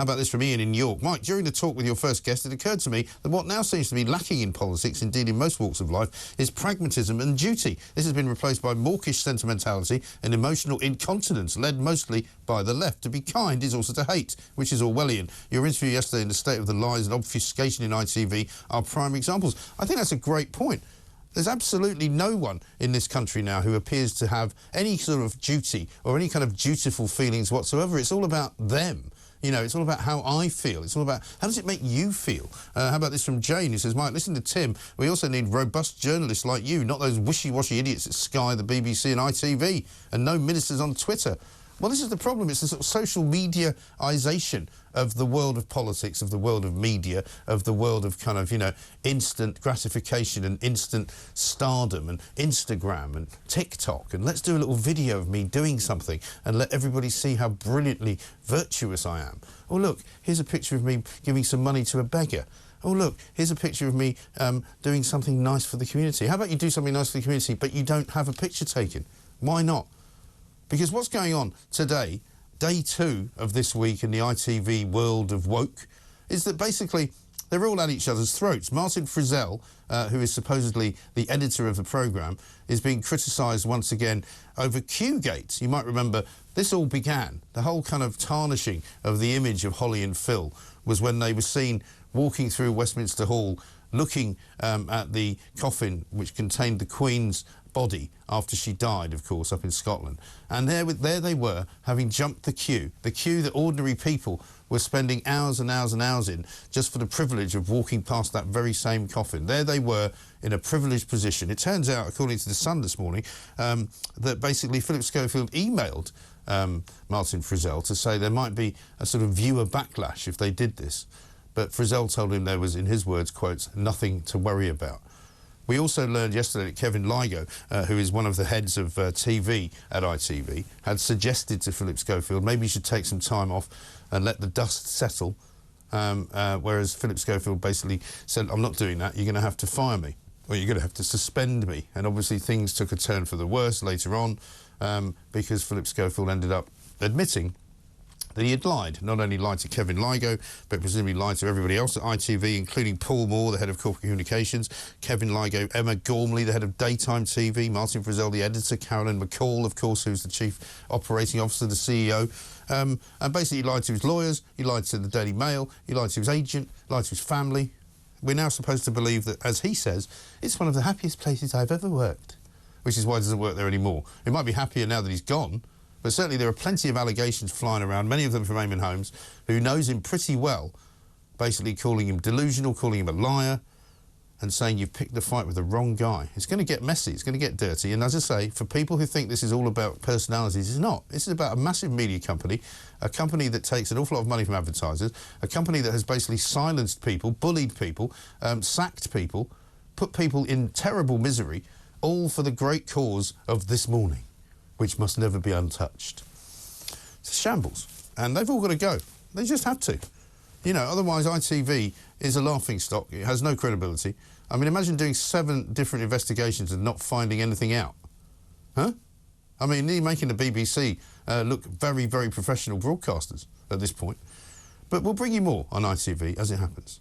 How about this from Ian in York? Mike, during the talk with your first guest, it occurred to me that what now seems to be lacking in politics, indeed in most walks of life, is pragmatism and duty. This has been replaced by mawkish sentimentality and emotional incontinence, led mostly by the left. To be kind is also to hate, which is Orwellian. Your interview yesterday in the state of the lies and obfuscation in ITV are prime examples. I think that's a great point. There's absolutely no one in this country now who appears to have any sort of duty or any kind of dutiful feelings whatsoever. It's all about them. You know, it's all about how I feel. It's all about how does it make you feel? How about this from Jane, who says, Mike, listen to Tim. We also need robust journalists like you, not those wishy-washy idiots at Sky, the BBC and ITV, and no ministers on Twitter. Well, this is the problem. It's the sort of social media-isation of the world of politics, of the world of media, of the world of kind of, you know, instant gratification and instant stardom and Instagram and TikTok. And let's do a little video of me doing something and let everybody see how brilliantly virtuous I am. Oh, look, here's a picture of me giving some money to a beggar. Oh, look, here's a picture of me doing something nice for the community. How about you do something nice for the community, but you don't have a picture taken? Why not? Because what's going on today, day 2 of this week in the ITV world of woke, is that basically they're all at each other's throats. Martin Frizzell, who is supposedly the editor of the programme, is being criticised once again over Q-Gate. You might remember this all began, the whole kind of tarnishing of the image of Holly and Phil was when they were seen walking through Westminster Hall looking at the coffin which contained the Queen's body after she died, of course, up in Scotland. And there they were, having jumped the queue that ordinary people were spending hours and hours and hours in just for the privilege of walking past that very same coffin. There they were in a privileged position. It turns out, according to The Sun this morning, that basically Phillip Schofield emailed Martin Frizzell to say there might be a sort of viewer backlash if they did this. But Frizzell told him there was, in his words, quotes, nothing to worry about. We also learned yesterday that Kevin Ligo, who is one of the heads of TV at ITV, had suggested to Phillip Schofield maybe he should take some time off and let the dust settle, whereas Phillip Schofield basically said, I'm not doing that, you're going to have to fire me, or you're going to have to suspend me. And obviously things took a turn for the worse later on, because Phillip Schofield ended up admitting that he had lied. Not only lied to Kevin Ligo, but presumably lied to everybody else at ITV, including Paul Moore, the head of corporate communications, Kevin Ligo, Emma Gormley, the head of daytime TV, Martin Frizzell, the editor, Carolyn McCall, of course, who's the chief operating officer, the CEO. And basically he lied to his lawyers, he lied to the Daily Mail, he lied to his agent, lied to his family. We're now supposed to believe that, as he says, it's one of the happiest places I've ever worked, which is why he doesn't work there anymore. He might be happier now that he's gone, but certainly there are plenty of allegations flying around, many of them from Eamon Holmes, who knows him pretty well, basically calling him delusional, calling him a liar, and saying you've picked the fight with the wrong guy. It's going to get messy, it's going to get dirty, and as I say, for people who think this is all about personalities, it's not. This is about a massive media company, a company that takes an awful lot of money from advertisers, a company that has basically silenced people, bullied people, sacked people, put people in terrible misery, all for the great cause of this morning, which must never be untouched. It's a shambles, and they've all got to go. They just have to. You know, otherwise ITV is a laughingstock. It has no credibility. I mean, imagine doing 7 different investigations and not finding anything out. Huh? I mean, they're making the BBC look very, very professional broadcasters at this point. But we'll bring you more on ITV as it happens.